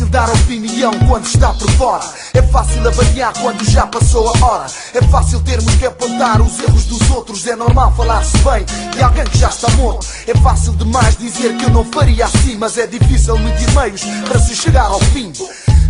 fácil dar opinião quando está por fora. É fácil avaliar quando já passou a hora. É fácil termos que apontar os erros dos outros. É normal falar-se bem de alguém que já está morto. É fácil demais dizer que eu não faria assim, mas é difícil medir meios para se chegar ao fim.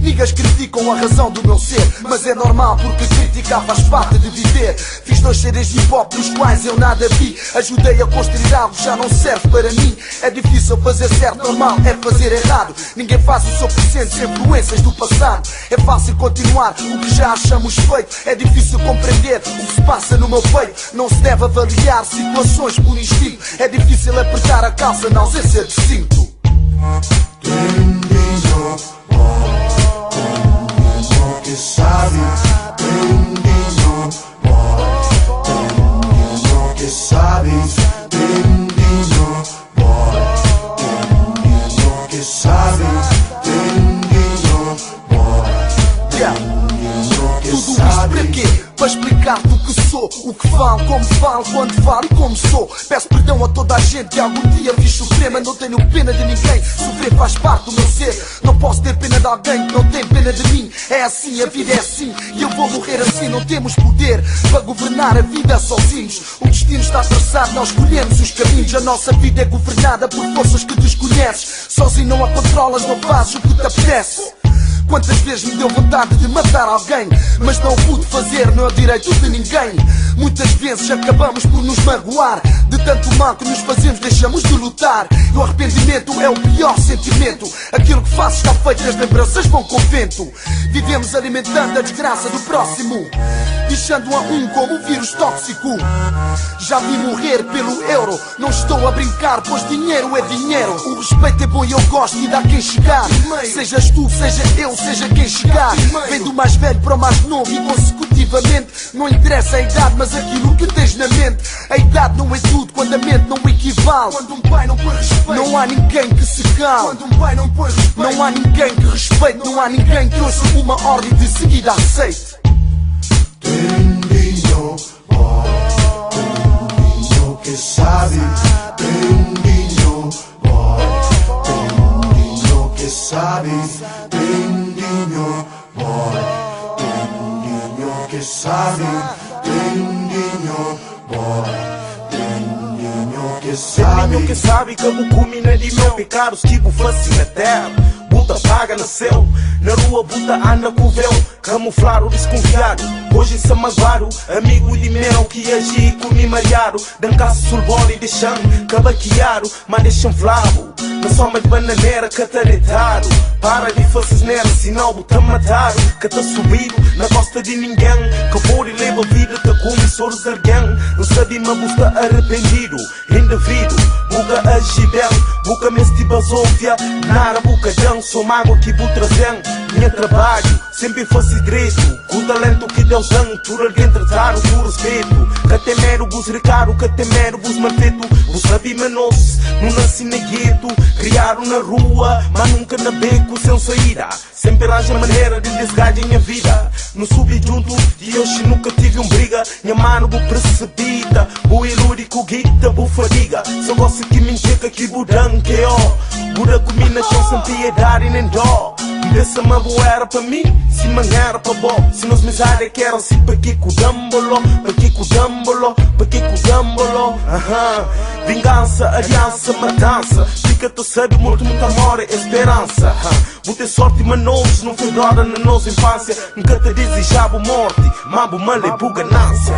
Niggas criticam a razão do meu ser, mas é normal porque criticar faz parte de viver. Fiz 2 CDs de hip hop dos quais eu nada vi. Ajudei a construir algo que já não serve para mim. É difícil fazer certo, normal é fazer errado. Ninguém faz o seu presente sem influências do passado. É fácil continuar o que já achamos feito. É difícil compreender o que se passa no meu peito. Não se deve avaliar situações por instinto. É difícil apertar a calça na ausência de cinto. Que sabe, Tendinho, Tendinho que sabe, Tendinho, Tendinho que sabe, Tendinho, Tendinho que tudo sabe. isto para quê? Para explicar-te o que sou, o que falo, como falo, quando falo e como sou. Peço perdão a toda a gente que algum dia fiz sofrer, mas não tenho pena de ninguém. Sofrer faz parte do meu ser. Não posso ter pena de alguém que não tem pena de mim. É assim, a vida é assim e eu vou morrer assim. Não temos poder para governar a vida sozinhos. O destino está traçado, nós escolhemos os caminhos. A nossa vida é governada por forças que desconheces. Sozinho não a controlas, não fazes o que te apetece. Quantas vezes me deu vontade de matar alguém, mas não o pude fazer, não é direito de ninguém. Muitas vezes acabamos por nos magoar. De tanto mal que nos fazemos, deixamos de lutar. E o arrependimento é o pior sentimento. Aquilo que faço está feito, as lembranças vão com o vento. Vivemos alimentando a desgraça do próximo, deixando a um como vírus tóxico. Já vi morrer pelo euro, não estou a brincar, pois dinheiro é dinheiro. O respeito é bom e eu gosto e dá quem chegar. Sejas tu, seja eu, seja quem chegar. Vem do mais velho para o mais novo e consecutivamente. Não interessa a idade, mas aquilo que tens na mente. A idade não é tudo quando a mente não equivale. Quando um pai não põe respeito, não há ninguém que se cale. Quando um pai não põe respeito, não há ninguém que respeite. Não há ninguém que ouça uma ordem de seguida aceite. Tendinho, Tendinho que sabe, Tendinho, Tendinho que sabe, Tendinho, Tendinho que sabe, Tendinho, Tendinho que sabe. Tendinho que sabe que o culmina de meu pecados tipo fosse na terra. Buta paga no céu, na rua buta anda com véu. Camuflar o desconfiado, hoje se magoado. Amigo de mel que agi comi malhado. Dancaço sulbolo e deixam cabaqueado. Mas deixam flavo, na soma de bananeira que tá deitado. Para de faces nela, senão buta matado. Que tá subido na costa de ninguém. Que pode leva a vida, tá como soros alguém. Não sabe mas busta arrependido. Indivíduo, buca agibel, buca mestibazóvia. Nara buca dão, sou mágoa que bu trazem. Minha trabalho sempre fosse direito. Com o talento que Deus dá, por alguém tratar o por respeito. Que temero bus recaro, que temero bus malfeito. Bus sabe menos, não nasci na gueto. Criaram na rua, mas nunca na beco sem saída. Sempre arranja maneira de desgajar minha vida. Não subi junto e hoje nunca tive briga. Minha mano bu percebida, bu ilúrico guita, bu fadiga. Só gosto que me enxerga que budão que ó. Buda comina chão sem piedade nem dó. Dessa uma boa era para mim, se manhara para bom. Se nos mesadas querem se para que cudambolo, para que cudambolo, para que cudambolo. Vingança, aliança, matança. Fica tu sabe muito, muito amor e esperança. Vou ter sorte, mas não foi droga na nossa infância. Nunca te desejava morte, mas bu mal e bu ganância.